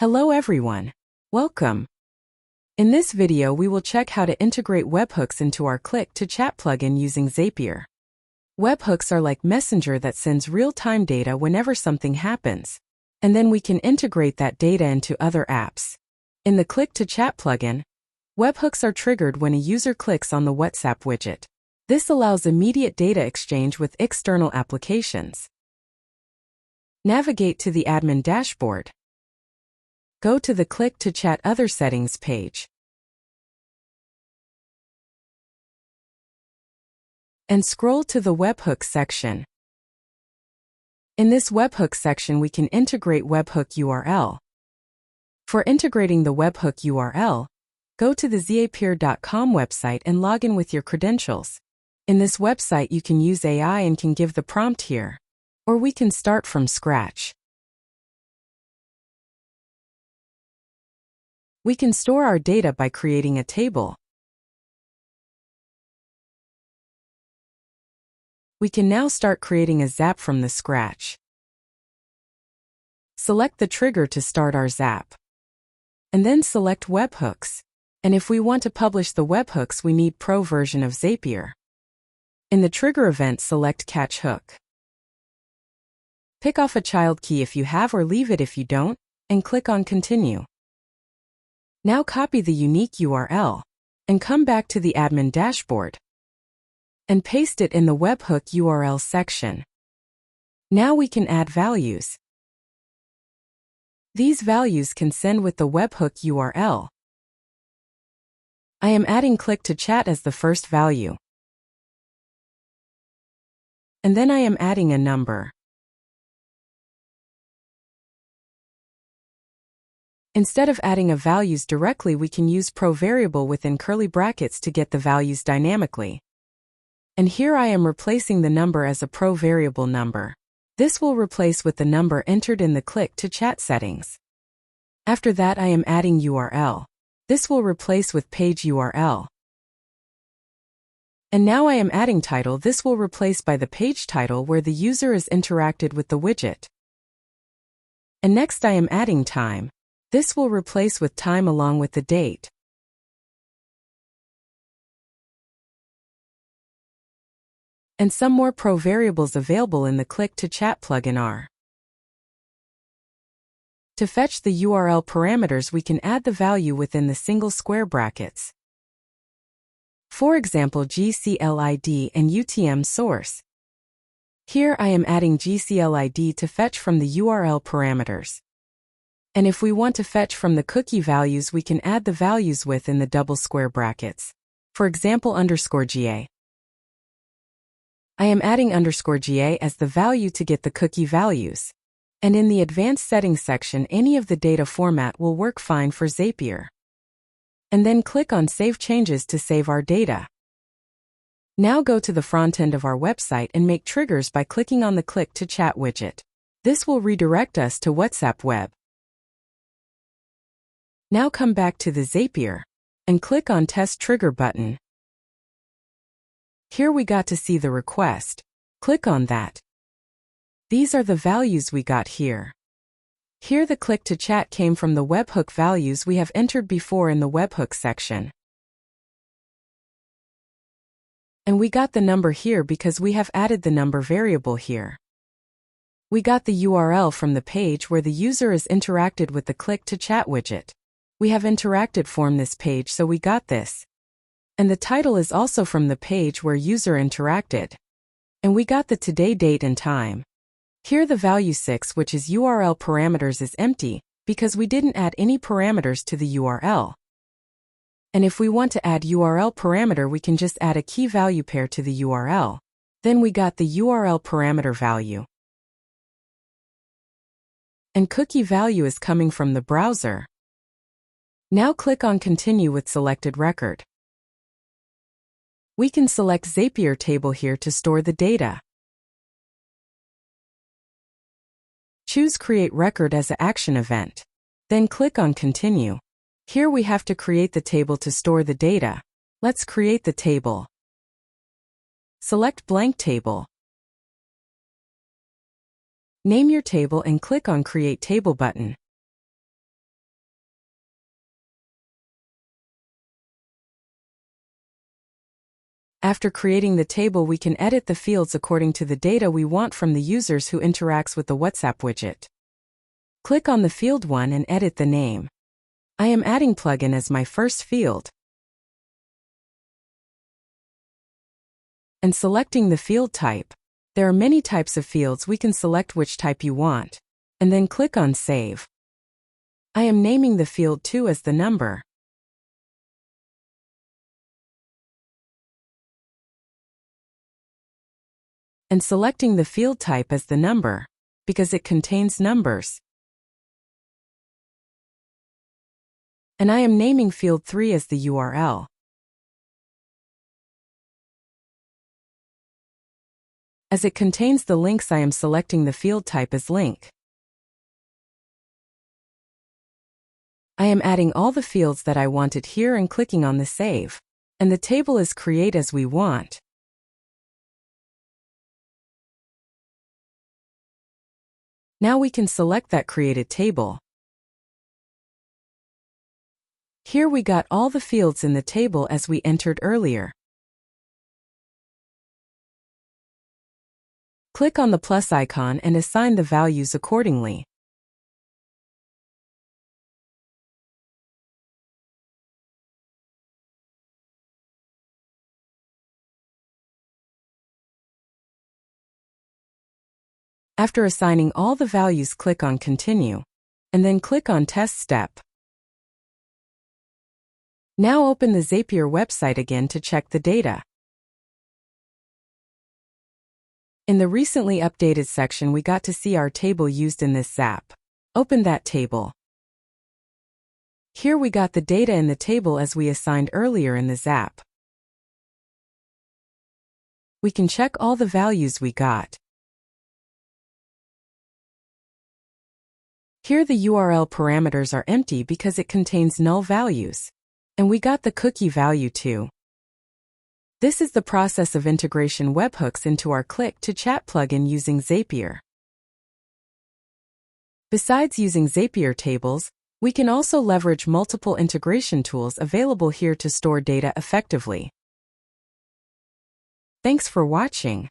Hello everyone. Welcome. In this video we will check how to integrate webhooks into our Click-to-Chat plugin using Zapier. Webhooks are like Messenger that sends real-time data whenever something happens, and then we can integrate that data into other apps. In the Click-to-Chat plugin, webhooks are triggered when a user clicks on the WhatsApp widget. This allows immediate data exchange with external applications. Navigate to the admin dashboard. Go to the Click-to-Chat Other Settings page and scroll to the Webhook section. In this Webhook section we can integrate webhook URL. For integrating the webhook URL, go to the zapier.com website and log in with your credentials. In this website you can use AI and can give the prompt here, or we can start from scratch. We can store our data by creating a table. We can now start creating a Zap from the scratch. Select the trigger to start our Zap. And then select webhooks. And if we want to publish the webhooks we need Pro version of Zapier. In the trigger event select Catch Hook. Pick off a child key if you have or leave it if you don't, and click on Continue. Now copy the unique URL, and come back to the admin dashboard, and paste it in the webhook URL section. Now we can add values. These values can send with the webhook URL. I am adding Click-to-Chat as the first value. And then I am adding a number. Instead of adding a values directly we can use Pro variable within curly brackets to get the values dynamically. And here I am replacing the number as a Pro variable number. This will replace with the number entered in the Click-to-Chat settings. After that I am adding URL. This will replace with page URL. And now I am adding title. This will replace by the page title where the user is interacted with the widget. And next I am adding time. This will replace with time along with the date. And some more Pro variables available in the Click-to-Chat plugin are. To fetch the URL parameters we can add the value within the single square brackets. For example GCLID and UTM source. Here I am adding GCLID to fetch from the URL parameters. And if we want to fetch from the cookie values we can add the values within the double square brackets. For example _GA. I am adding _GA as the value to get the cookie values. And in the advanced settings section any of the data format will work fine for Zapier. And then click on Save Changes to save our data. Now go to the front end of our website and make triggers by clicking on the Click-to-Chat widget. This will redirect us to WhatsApp web. Now come back to the Zapier and click on Test Trigger button. Here we got to see the request. Click on that. These are the values we got here. Here the Click-to-Chat came from the webhook values we have entered before in the webhook section. And we got the number here because we have added the number variable here. We got the URL from the page where the user is interacted with the Click-to-Chat widget. We have interacted from this page so we got this. And the title is also from the page where user interacted. And we got the today date and time. Here the value 6 which is URL parameters is empty, because we didn't add any parameters to the URL. And if we want to add URL parameter we can just add a key value pair to the URL. Then we got the URL parameter value. And cookie value is coming from the browser. Now click on Continue with selected record. We can select Zapier table here to store the data. Choose Create Record as an action event. Then click on Continue. Here we have to create the table to store the data. Let's create the table. Select Blank Table. Name your table and click on Create Table button. After creating the table, we can edit the fields according to the data we want from the users who interacts with the WhatsApp widget. Click on the field 1 and edit the name. I am adding plugin as my first field. And selecting the field type. There are many types of fields. We can select which type you want. And then click on Save. I am naming the field 2 as the number. And selecting the field type as the number, because it contains numbers. And I am naming field 3 as the URL. As it contains the links, I am selecting the field type as link. I am adding all the fields that I wanted here and clicking on the Save. And the table is create as we want. Now we can select that created table. Here we got all the fields in the table as we entered earlier. Click on the plus icon and assign the values accordingly. After assigning all the values, click on Continue, and then click on Test Step. Now open the Zapier website again to check the data. In the recently updated section, we got to see our table used in this Zap. Open that table. Here we got the data in the table as we assigned earlier in the Zap. We can check all the values we got. Here the URL parameters are empty because it contains null values. And we got the cookie value too. This is the process of integration webhooks into our Click to Chat plugin using Zapier. Besides using Zapier tables, we can also leverage multiple integration tools available here to store data effectively. Thanks for watching.